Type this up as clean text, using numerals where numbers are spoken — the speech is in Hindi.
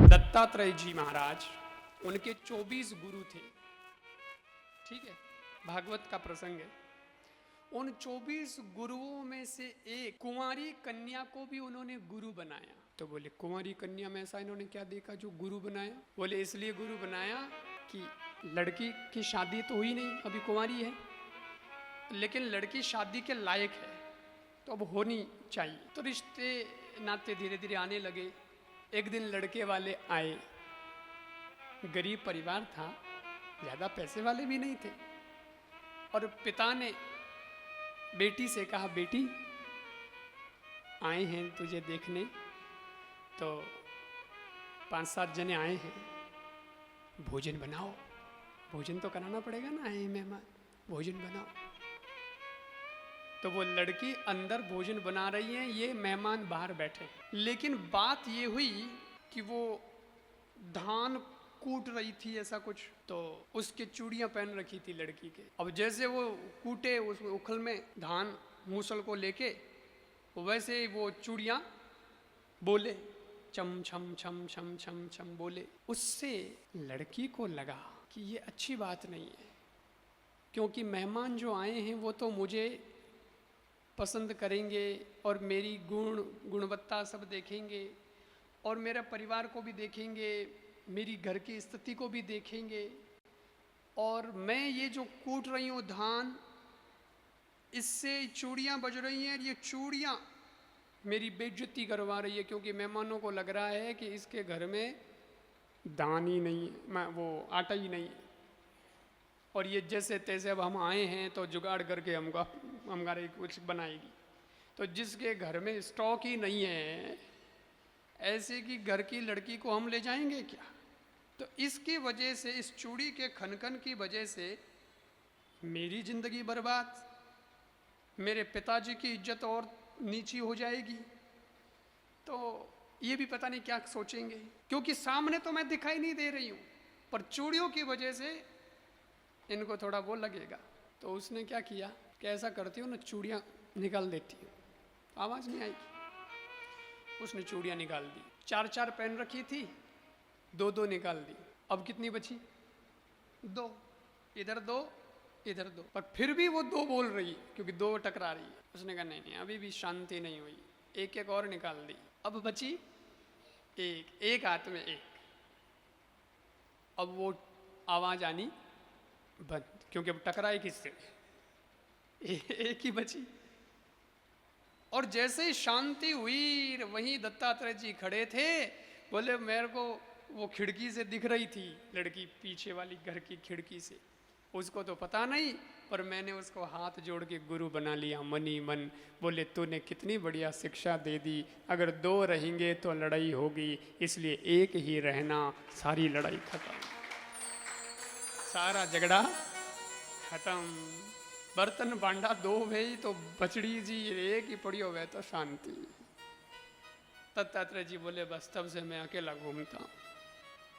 दत्तात्रेय जी महाराज, उनके 24 गुरु थे। ठीक है, भागवत का प्रसंग है। उन 24 गुरुओं में से एक कुंवारी कन्या को भी उन्होंने गुरु बनाया। तो बोले कुंवारी कन्या में ऐसा इन्होंने क्या देखा जो गुरु बनाया? बोले इसलिए गुरु बनाया कि लड़की की शादी तो हुई नहीं, अभी कुंवारी है, लेकिन लड़की शादी के लायक है, तो अब होनी चाहिए। तो रिश्ते नाते धीरे धीरे आने लगे। एक दिन लड़के वाले आए, गरीब परिवार था, ज़्यादा पैसे वाले भी नहीं थे, और पिता ने बेटी से कहा, बेटी आए हैं तुझे देखने, तो 5-7 जने आए हैं, भोजन बनाओ। भोजन तो कराना पड़ेगा ना, आए मेहमान, भोजन बनाओ। तो वो लड़की अंदर भोजन बना रही है, ये मेहमान बाहर बैठे हैं। लेकिन बात ये हुई कि वो धान कूट रही थी ऐसा कुछ, तो उसके चूड़ियां पहन रखी थी लड़की के। अब जैसे वो कूटे उस उखल में धान मूसल को लेके, वैसे वो चूड़ियां बोले, चम छम छम छम छम छम बोले। उससे लड़की को लगा कि ये अच्छी बात नहीं है, क्योंकि मेहमान जो आए हैं वो तो मुझे पसंद करेंगे और मेरी गुणवत्ता सब देखेंगे, और मेरा परिवार को भी देखेंगे, मेरी घर की स्थिति को भी देखेंगे, और मैं ये जो कूट रही हूँ धान, इससे चूड़ियाँ बज रही हैं, ये चूड़ियाँ मेरी बेइज्जती करवा रही है, क्योंकि मेहमानों को लग रहा है कि इसके घर में दान ही नहीं है, वो आटा ही नहीं है, और ये जैसे तैसे अब हम आए हैं तो जुगाड़ करके हमको हमारे कुछ बनाएगी। तो जिसके घर में स्टॉक ही नहीं है, ऐसे की घर की लड़की को हम ले जाएंगे क्या? तो इसकी वजह से, इस चूड़ी के खनखन की वजह से मेरी जिंदगी बर्बाद, मेरे पिताजी की इज्जत और नीची हो जाएगी। तो ये भी पता नहीं क्या सोचेंगे, क्योंकि सामने तो मैं दिखाई नहीं दे रही हूँ, पर चूड़ियों की वजह से इनको थोड़ा वो लगेगा। तो उसने क्या किया कि ऐसा करती हूँ ना, चूड़ियाँ निकाल देती हूँ, आवाज़ नहीं आएगी। उसने चूड़ियाँ निकाल दी, 4-4 पहन रखी थी, 2-2 निकाल दी। अब कितनी बची? 2, इधर 2 इधर 2, पर फिर भी वो 2 बोल रही, क्योंकि 2 टकरा रही है। उसने कहा नहीं नहीं, अभी भी शांति नहीं हुई, एक और निकाल दी। अब बची एक हाथ में एक। अब वो आवाज़ आनी बंद, क्योंकि अब टकराई किससे? एक ही बची। और जैसे ही शांति हुई, वहीं दत्तात्रेय जी खड़े थे, बोले मेरे को वो खिड़की से दिख रही थी लड़की, पीछे वाली घर की खिड़की से, उसको तो पता नहीं, पर मैंने उसको हाथ जोड़ के गुरु बना लिया मनी मन। बोले तूने कितनी बढ़िया शिक्षा दे दी, अगर 2 रहेंगे तो लड़ाई होगी, इसलिए एक ही रहना, सारी लड़ाई खत्म, सारा झगड़ा खत्म। बर्तन बांडा 2 भई तो बचड़ी जी एक ही पड़ी हो तो शांति। दत्तात्रेय जी बोले बस तब से मैं अकेला घूमता हूँ।